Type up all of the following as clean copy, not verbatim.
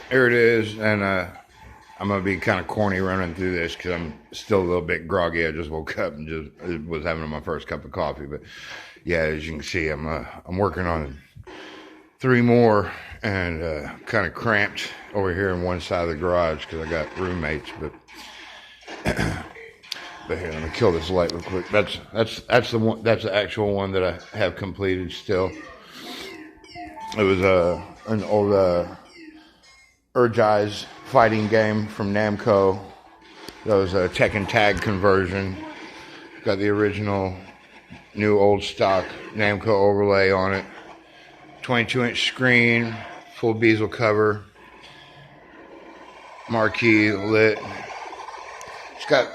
Here it is, and I'm gonna be kind of corny running through this because I'm still a little bit groggy. I just woke up and just was having my first cup of coffee. But yeah, as you can see, I'm working on three more, and kind of cramped over here in one side of the garage because I got roommates. But here, let me kill this light real quick. That's the one. That's the actual one that I have completed still. It was an old Urgai's fighting game from Namco. That was a Tekken Tag conversion. Got the original, new old stock Namco overlay on it. 22-inch screen, full bezel cover, marquee lit. It's got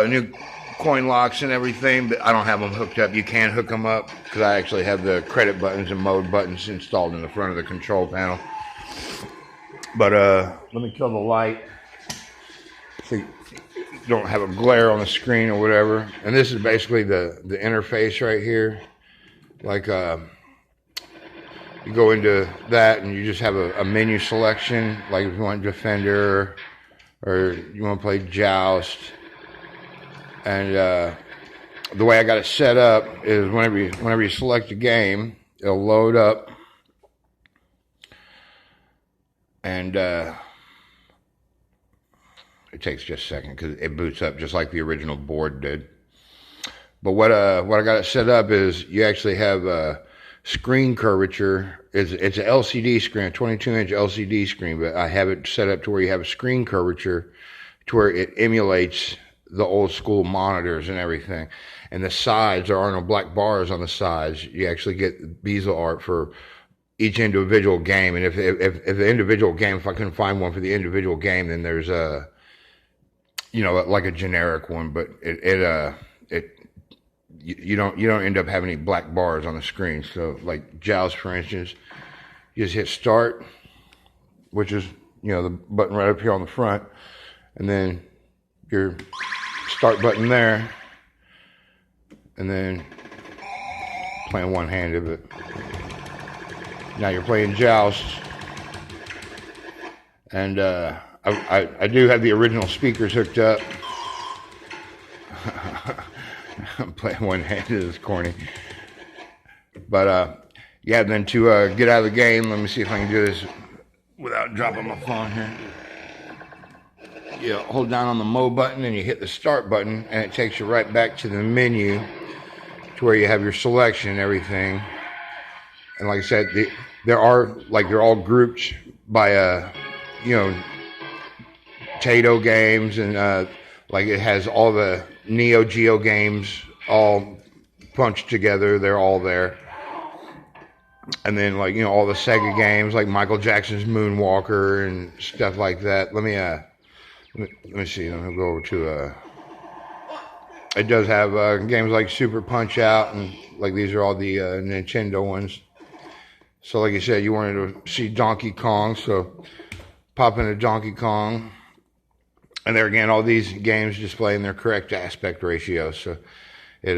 new coin locks and everything, but I don't have them hooked up. You can hook them up because I actually have the credit buttons and mode buttons installed in the front of the control panel. But let me kill the light so you don't have a glare on the screen or whatever. And this is basically the interface right here. Like you go into that and you just have a menu selection. Like if you want Defender or you want to play Joust. And the way I got it set up is whenever you select a game, it'll load up. And it takes just a second because it boots up just like the original board did. But what I got it set up is you actually have a screen curvature. It's an LCD screen, a 22-inch LCD screen, but I have it set up to where you have a screen curvature to where it emulates the old school monitors and everything. And the sides, there are no black bars on the sides. You actually get bezel art for each individual game. And if the individual game, if I can find one for the individual game, then there's a, like a generic one, but you don't end up having any black bars on the screen. So like Joust, for instance, you just hit start, which is, the button right up here on the front, and then your start button there, and then playing one-handed, but now you're playing Joust. And I do have the original speakers hooked up. I'm playing one-handed, it's corny. But yeah, then to get out of the game, let me see if I can do this without dropping my phone here. You hold down on the mode button and you hit the start button, and it takes you right back to the menu to where you have your selection and everything. And like I said, they're all grouped by Tato games, and like it has all the Neo Geo games all punched together. They're all there. And then all the Sega games like Michael Jackson's Moonwalker and stuff like that. Let me see. Let me go over to it does have games like Super Punch Out, and like these are all the Nintendo ones. So like I said, you wanted to see Donkey Kong, so pop into Donkey Kong. And there again, all these games displaying their correct aspect ratio, so it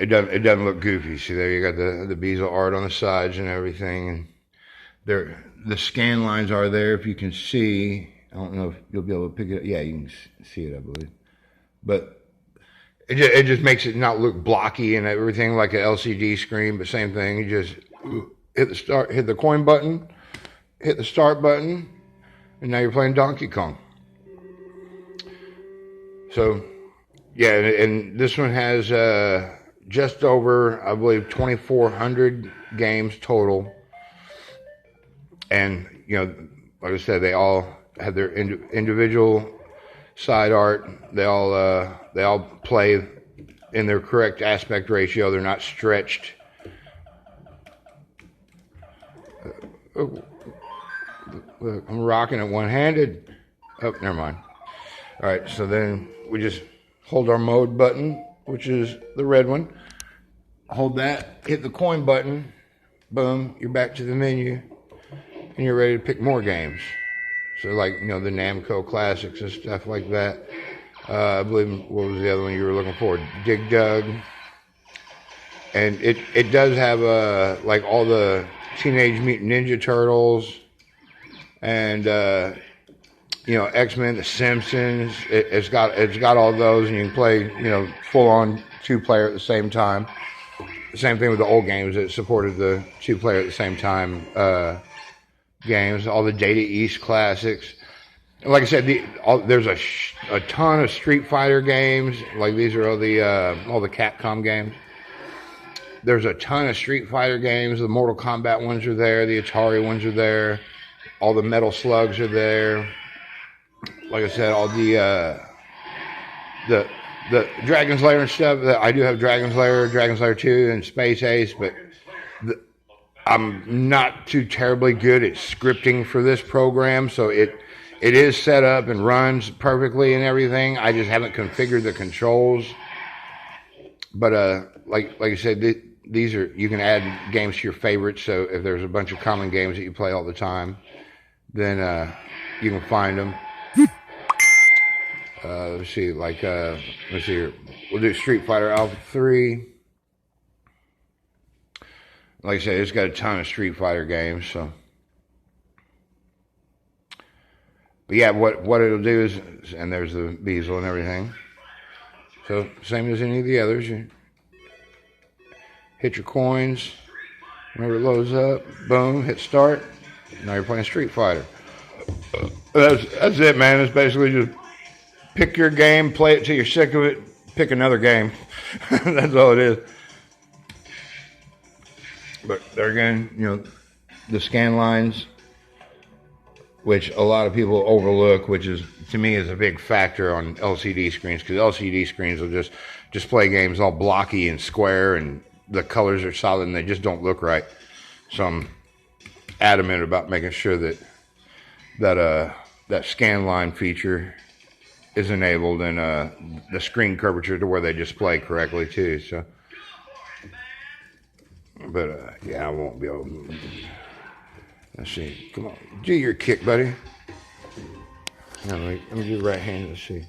doesn't look goofy. See there, you got the bezel art on the sides and everything, and the scan lines are there. If you can see, I don't know if you'll be able to pick it up. Yeah, you can see it, I believe. But it just makes it not look blocky and everything like an LCD screen. But same thing, you just hit the coin button, hit the start button, and now you're playing Donkey Kong. So, yeah, and this one has just over, I believe, 2,400 games total. And, like I said, they all have their individual side art. They all play in their correct aspect ratio. They're not stretched. Look, I'm rocking it one-handed. Oh, never mind. All right, so then we just hold our mode button, which is the red one. Hold that, hit the coin button, boom, you're back to the menu, and you're ready to pick more games. So like, the Namco classics and stuff like that. I believe, what was the other one you were looking for? Dig Dug. And it does have like all the Teenage Mutant Ninja Turtles, and X-Men, The Simpsons. It's got all those, and you can play full on 2-player at the same time. The same thing with the old games. It supported the 2-player at the same time games. All the Data East classics. Like I said, there's a ton of Street Fighter games. Like these are all the Capcom games. There's a ton of Street Fighter games. The Mortal Kombat ones are there. The Atari ones are there. All the Metal Slugs are there. Like I said, all the Dragon's Lair and stuff. I do have Dragon's Lair 2, and Space Ace, but I'm not too terribly good at scripting for this program, so it is set up and runs perfectly and everything. I just haven't configured the controls. But like I said, these are, you can add games to your favorites. So if there's a bunch of common games that you play all the time, then you can find them. Let's see, let's see here. We'll do Street Fighter Alpha 3. Like I said, it's got a ton of Street Fighter games, so. But yeah, what it'll do is, and there's the bezel and everything. So same as any of the others. You hit your coins. Whenever it loads up, boom, hit start. Now you're playing Street Fighter. That's it, man. It's basically just pick your game, play it till you're sick of it, pick another game. That's all it is. But there again, the scan lines, which a lot of people overlook, which is, to me, is a big factor on LCD screens, because LCD screens will just display games all blocky and square, and the colors are solid, and they just don't look right. So I'm adamant about making sure that scan line feature is enabled, and the screen curvature to where they display correctly too. So, but yeah, I won't be able to. Let's see. Come on, do your kick, buddy. Let me do right hand. Let's see.